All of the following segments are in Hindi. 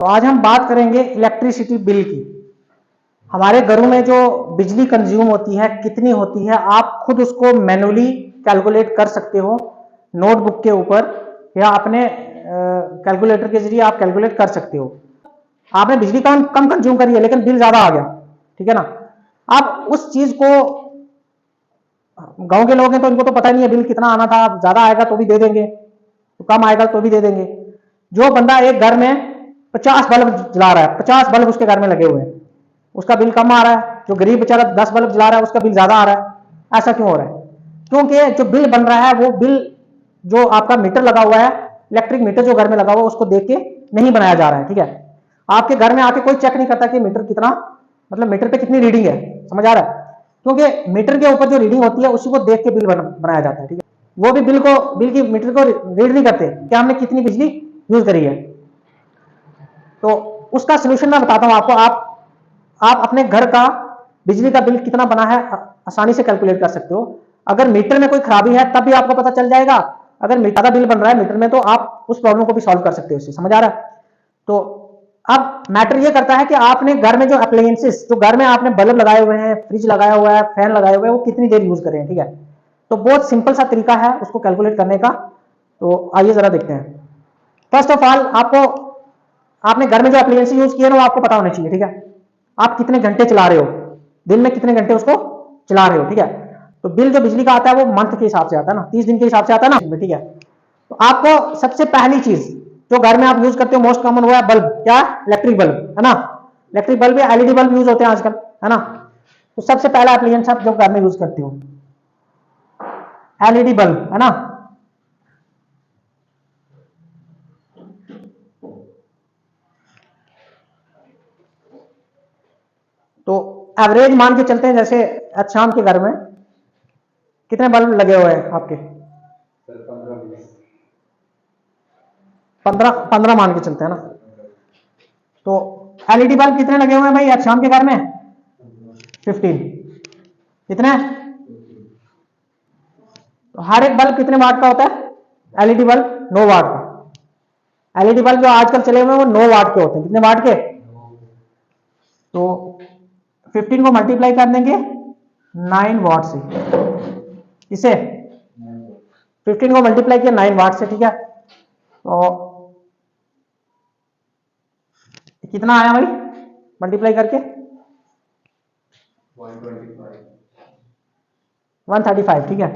तो आज हम बात करेंगे इलेक्ट्रिसिटी बिल की। हमारे घरों में जो बिजली कंज्यूम होती है कितनी होती है, आप खुद उसको मैनुअली कैलकुलेट कर सकते हो नोटबुक के ऊपर, या अपने कैलकुलेटर के जरिए आप कैलकुलेट कर सकते हो। आपने बिजली कम कम कंज्यूम करी है लेकिन बिल ज्यादा आ गया, ठीक है ना। आप उस चीज को, गांव के लोग हैं तो इनको तो पता नहीं है बिल कितना आना था, ज्यादा आएगा तो भी दे देंगे, तो कम आएगा तो भी दे देंगे। जो बंदा एक घर में 50 बल्ब जला रहा है, 50 बल्ब उसके घर में लगे हुए हैं, उसका बिल कम आ रहा है। जो गरीब बेचारा 10 बल्ब जला रहा है उसका बिल ज्यादा आ रहा है। ऐसा क्यों हो रहा है? क्योंकि जो बिल बन रहा है वो बिल जो आपका मीटर लगा हुआ है, इलेक्ट्रिक मीटर जो घर में लगा हुआ है, उसको देख के नहीं बनाया जा रहा है, ठीक है। आपके घर में आके कोई चेक नहीं करता कि मीटर कितना, मतलब मीटर पे कितनी रीडिंग है, समझ आ रहा है। क्योंकि मीटर के ऊपर जो रीडिंग होती है उसी को देख के बिल बनाया जाता है, ठीक है। वो भी बिल की मीटर को रीड नहीं करते कि हमने कितनी बिजली यूज करी है। तो उसका सोल्यूशन मैं बताता हूं आपको। आप अपने घर का बिजली का बिल कितना बना है आसानी से कैलकुलेट कर सकते हो। अगर मीटर में कोई खराबी है तब भी आपको पता चल जाएगा। अगर ज्यादा बिल बन रहा है मीटर में तो आप उस प्रॉब्लम को भी सॉल्व कर सकते हो, इससे समझ आ रहा है। तो अब मैटर ये करता है कि आपने घर में जो अप्लायंसेस, जो घर में आपने बल्ब लगाए हुए हैं, फ्रिज लगाया हुआ है, फैन लगाए हुए हैं, वो कितनी देर यूज करें, ठीक है। तो बहुत सिंपल सा तरीका है उसको कैलकुलेट करने का। तो आइए जरा देखते हैं। फर्स्ट ऑफ ऑल आपने घर में जो एप्लीकेशन यूज किए ना वो आपको पता होना चाहिए, ठीक है। आप कितने घंटे चला रहे हो, दिन में कितने घंटे उसको चला रहे हो, ठीक है। तो बिल जो बिजली का आता है वो मंथ के हिसाब से आता है ना, 30 दिन के हिसाब से आता है ना, ठीक है। तो आपको सबसे पहली चीज जो घर में आप यूज करते हो मोस्ट कॉमन वो है बल्ब, क्या? इलेक्ट्रिक बल्ब, है ना। इलेक्ट्रिक बल्ब या एलईडी बल्ब यूज होते हैं आजकल, है ना। तो सबसे पहला एप्लीकेशन आप जो घर में यूज करते हो एलईडी बल्ब, है ना। तो एवरेज मान के चलते हैं, जैसे आज शाम के घर में कितने बल्ब लगे हुए हैं आपके? 15 मान के चलते हैं ना। तो एलईडी बल्ब कितने लगे हुए हैं भाई आज शाम के घर में? 15। कितने? तो हर एक बल्ब कितने वाट का होता है? एलईडी बल्ब 9 वाट का। एलईडी बल्ब जो आजकल चले हुए हैं वो 9 वाट के होते हैं। कितने वाट के? तो 15 को मल्टीप्लाई कर देंगे 9 वाट से, इसे 15 को मल्टीप्लाई किया 9 वाट से, ठीक है। तो कितना आया भाई मल्टीप्लाई करके? 135, ठीक है।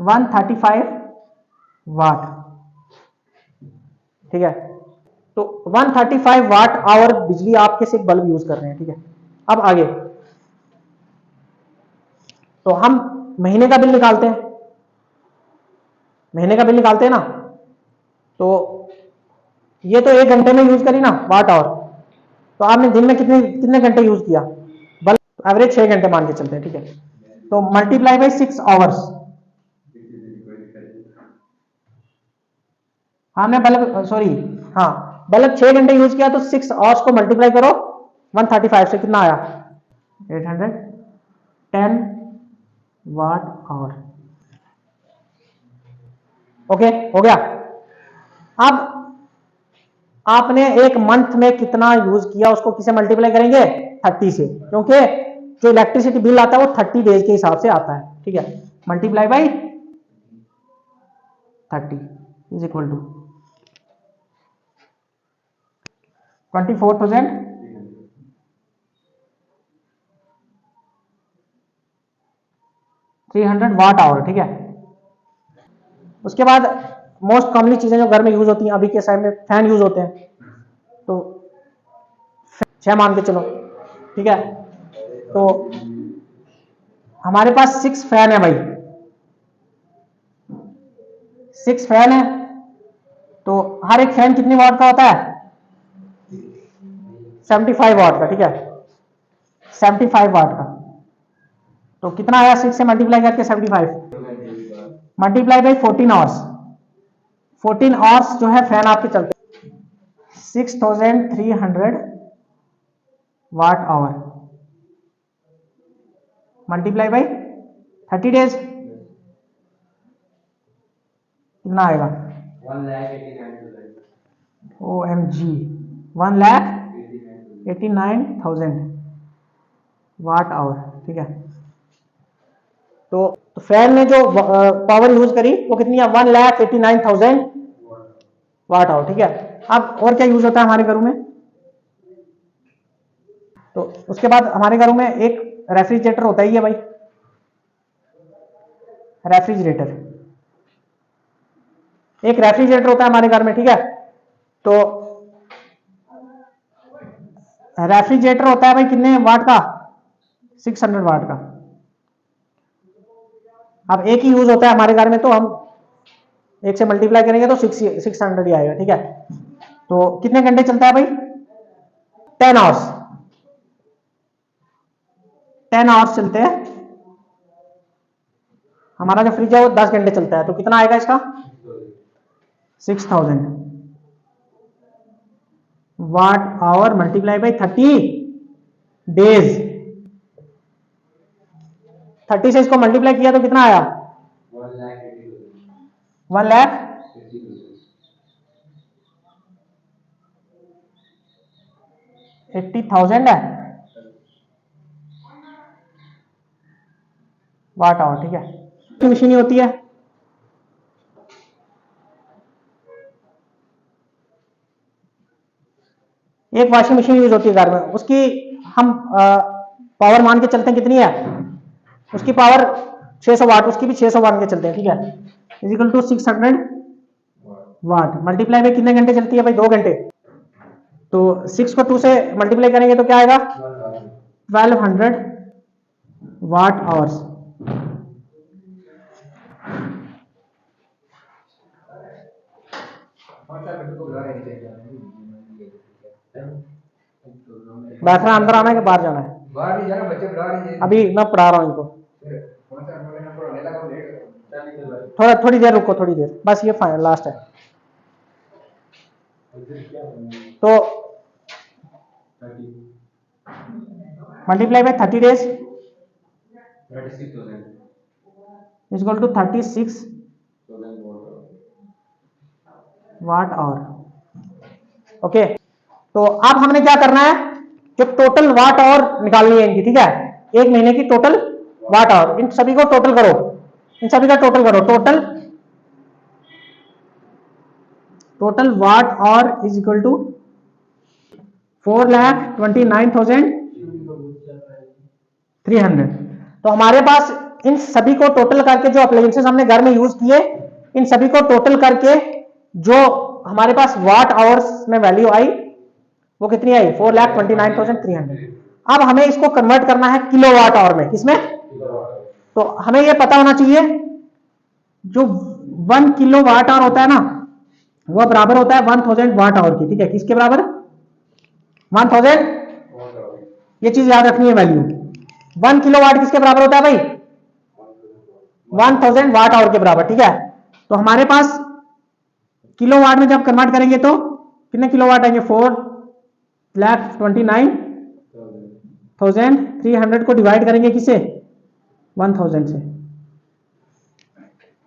135 वाट, ठीक है। तो 135 वाट आवर बिजली आपके से बल्ब यूज कर रहे हैं, ठीक है। अब आगे तो हम महीने का बिल निकालते हैं, महीने का बिल निकालते हैं ना। तो ये तो 1 घंटे में यूज करी ना वाट आवर, तो आपने दिन में कितने कितने घंटे यूज किया बल्ब? एवरेज 6 घंटे मान के चलते हैं, ठीक है। तो मल्टीप्लाई बाई 6 आवर्स। हमने बल्ब, सॉरी, हाँ, बल्ब 6 घंटे यूज किया तो 6 आवर्स को मल्टीप्लाई करो 135 से, कितना आया? 810 वाट आवर। ओके, हो गया। अब आपने एक मंथ में कितना यूज किया उसको किसे मल्टीप्लाई करेंगे? 30 से, क्योंकि जो इलेक्ट्रिसिटी बिल आता है वो 30 डेज के हिसाब से आता है, ठीक है। Multiply by 30 is equal to 24,300 watt hour, ठीक है। उसके बाद मोस्ट कॉमनली चीजें जो घर में यूज होती हैं अभी के टाइम में, फैन यूज होते हैं। तो 6 मान के चलो, ठीक है। तो हमारे पास 6 फैन है भाई, 6 फैन है। तो हर एक फैन कितनी वाट का होता है? 75 वाट का, ठीक है। 75 वाट का। तो कितना आया 6 से मल्टीप्लाई करके? 75 मल्टीप्लाई बाई 14 आवर्स। 14 आवर्स जो है फैन आपके चलते 6300 watt hour multiply by 30 days, कितना आएगा? OMG 1,89,000 watt hour. ठीक है, तो फैन ने जो पावर यूज करी वो कितनी है? 1,89,000 वाट आवर। ठीक है, अब और क्या यूज होता है हमारे घरों में? तो उसके बाद हमारे घरों में एक रेफ्रिजरेटर होता ही है भाई, रेफ्रिजरेटर। एक रेफ्रिजरेटर होता है हमारे घर में। ठीक है, तो रेफ्रिजरेटर होता है भाई कितने वाट का? 600 वाट का। अब एक ही यूज होता है हमारे घर में, तो हम एक से मल्टीप्लाई करेंगे तो 600 ही आएगा। ठीक है, तो कितने घंटे चलता है भाई? 10 आवर्स। 10 आवर्स चलते हैं। हमारा जो फ्रिज है वो 10 घंटे चलता है, तो कितना आएगा इसका? 6,000 watt hour multiply by 30 days. 30 से इसको मल्टीप्लाई किया तो कितना आया? 1,80,000 है वाट आवर। ठीक है, मशीन ही होती है। एक वॉशिंग मशीन यूज होती है घर में, उसकी हम पावर मान के चलते हैं कितनी है? उसकी पावर 600 वाट, उसकी भी 600 मान के चलते हैं। ठीक है, इजिकल टू 600 वाट मल्टीप्लाई में कितने घंटे चलती है भाई? 2 घंटे। तो 6 को 2 से मल्टीप्लाई करेंगे तो क्या आएगा? 1200 वाट आवर्स। बैठना अंदर आना है कि बाहर जाना है? बाहर ही जाना, बच्चे पढ़ा रहे हैं अभी, मैं पढ़ा रहा हूँ इनको। थोड़ी देर रुको, थोड़ी देर बस, ये फाइनल लास्ट है। तो multiply by 30 days equal to 36 watt hour. Okay, तो अब हमने क्या करना है? जो टोटल वाट आवर निकालनी है इनकी। ठीक है, एक महीने की टोटल वाट आवर, इन सभी को टोटल करो, इन सभी का टोटल करो। Total watt hour is equal to 4,29,300। तो हमारे पास इन सभी को टोटल करके, जो अप्लायंसेस हमने घर में यूज किए, इन सभी को टोटल करके जो हमारे पास वाट आवर्स में वैल्यू आई वो कितनी आई? 4,29,300। अब हमें इसको कन्वर्ट करना है किलो वाट आवर में। किसमें? तो हमें यह पता होना चाहिए जो 1 किलो वाट आवर होता है ना, वह बराबर होता है 1000 वाट आवर की। ठीक है, किसके बराबर? 1000। ये चीज याद रखनी है वैल्यू। 1 किलो वाट किसके बराबर होता है भाई? 1000 वाट आवर के बराबर। ठीक है, तो हमारे पास किलो वाट में जब कन्वर्ट करेंगे तो कितने किलो वाट आएंगे? 4,29,300 को डिवाइड करेंगे किसे? 1000 से,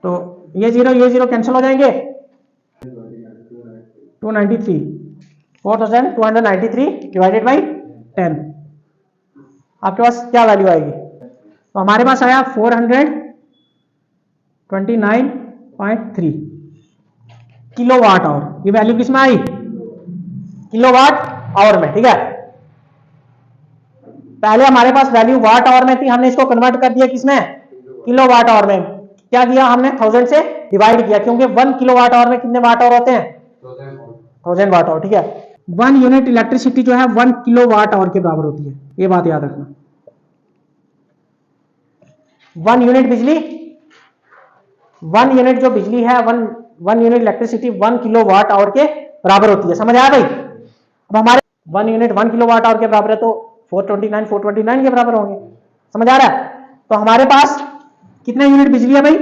तो ये जीरो कैंसिल हो जाएंगे। 293 4,293 डिवाइडेड बाई 10, आपके पास क्या वैल्यू आएगी? तो हमारे पास आया 429.3 किलो वाट आवर। ये वैल्यू किसमें आई? किलो वाट आवर में। ठीक है, पहले हमारे पास वैल्यू वाट आवर में थी, हमने इसको कन्वर्ट कर दिया किसमें? किलो वाट आवर में। क्या किया हमने? 1000 से डिवाइड किया, क्योंकि 1 किलो वाट आवर में कितने वाट आवर होते हैं? 1000 वाट आवर। ठीक है, 1 यूनिट इलेक्ट्रिसिटी जो है 1 किलो वाट आवर के बराबर होती है, ये बात याद रखना। 1 यूनिट बिजली, 1 यूनिट जो बिजली है, 1 unit electricity 1 kilowatt hour के बराबर होती है। समझ आया भाई? अब हमारे 1 यूनिट 1 किलो वाट आवर के बराबर है, तो 429 के बराबर होंगे। समझ आ रहा है? तो हमारे पास कितने यूनिट बिजली है भाई?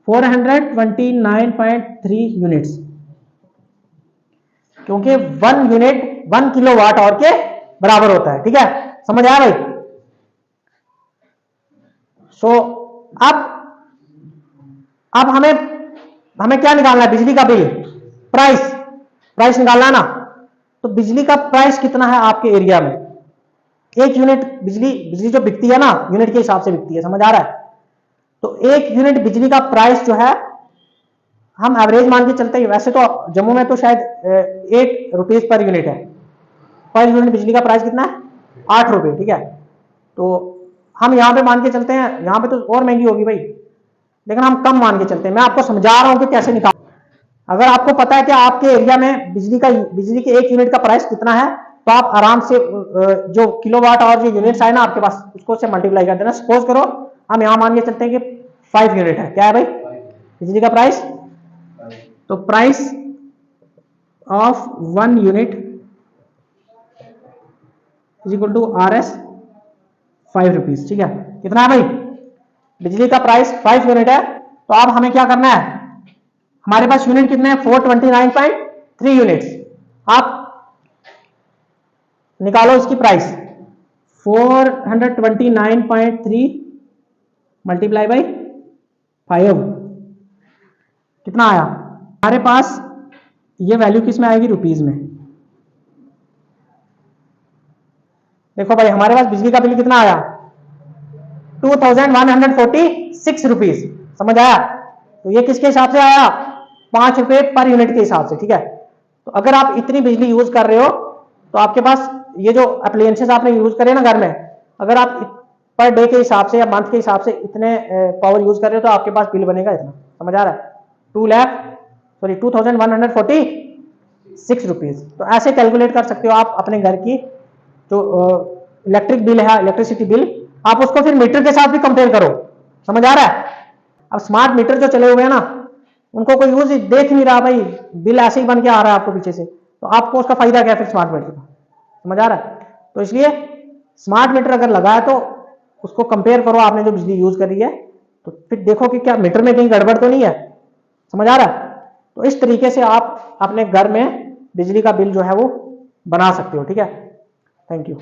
429.3 यूनिट्स, क्योंकि 1 यूनिट 1 किलो वाट आवर के बराबर होता है। ठीक है, समझ आया भाई? सो अब हमें क्या निकालना है? बिजली का बिल, प्राइस। प्राइस निकालना है ना, तो बिजली का प्राइस कितना है आपके एरिया में, एक यूनिट बिजली जो बिकती है ना यूनिट के हिसाब से बिकती है, समझ आ रहा है। तो एक यूनिट बिजली का प्राइस जो है हम एवरेज मान के चलते हैं, वैसे तो जम्मू में तो शायद 8 रुपीज पर यूनिट है, पर यूनिट बिजली का प्राइस कितना है 8 रुपए, ठीक है। तो हम यहाँ पे मान के चलते हैं, यहाँ पे तो और महंगी होगी भाई, लेकिन हम कम मान के चलते हैं। मैं आपको समझा रहा हूँ कि कैसे निकाल, अगर आपको पता है कि आपके एरिया में बिजली के एक यूनिट का प्राइस कितना है, तो आप आराम से जो किलोवाट और जो यूनिट्स आए ना आपके पास, उसको से मल्टीप्लाई कर देना। सपोज करो हम यहाँ मान के चलते हैं कि 5 यूनिट है, क्या है भाई बिजली का प्राइस, तो price of 1 unit is equal to R S 5 rupees, ठीक है। कितना है भाई बिजली का प्राइस 5 यूनिट है, तो अब हमें क्या करना है, हमारे पास यूनिट कितने हैं 429.3 यूनिट्स, आप निकालो इसकी प्राइस 429.3 मल्टीप्लाई बाई 5, कितना आया हमारे पास, ये वैल्यू किस में आएगी रुपीज में। देखो भाई हमारे पास बिजली का बिल कितना आया 2146 रुपीज, समझ आया। तो ये किसके हिसाब से आया 5 रुपए पर यूनिट के हिसाब से, ठीक है। तो अगर आप इतनी बिजली यूज कर रहे हो तो आपके पास ये जो अप्लायंसेस आपने यूज करे ना घर में, अगर आप पर डे के हिसाब से या मंथ के हिसाब से इतने पावर यूज कर रहे हो तो आपके पास बिल बनेगा इतना, समझ आ रहा है 2146 रुपीज। तो ऐसे कैलकुलेट कर सकते हो आप अपने घर की जो इलेक्ट्रिक बिल है, इलेक्ट्रिसिटी बिल, आप उसको फिर मीटर के साथ भी कंपेयर करो, समझ आ रहा है। अब स्मार्ट मीटर जो चले हुए हैं ना उनको कोई यूज देख नहीं रहा भाई, बिल ऐसे ही बन के आ रहा है आपको पीछे से, तो आपको उसका फायदा क्या फिर स्मार्ट मीटर का, समझ आ रहा है। तो इसलिए स्मार्ट मीटर अगर लगा है तो उसको कंपेयर करो आपने जो बिजली यूज करी है, तो फिर देखो कि क्या मीटर में कहीं गड़बड़ तो नहीं है, समझ आ रहा है। तो इस तरीके से आप अपने घर में बिजली का बिल जो है वो बना सकते हो, ठीक है। Thank you.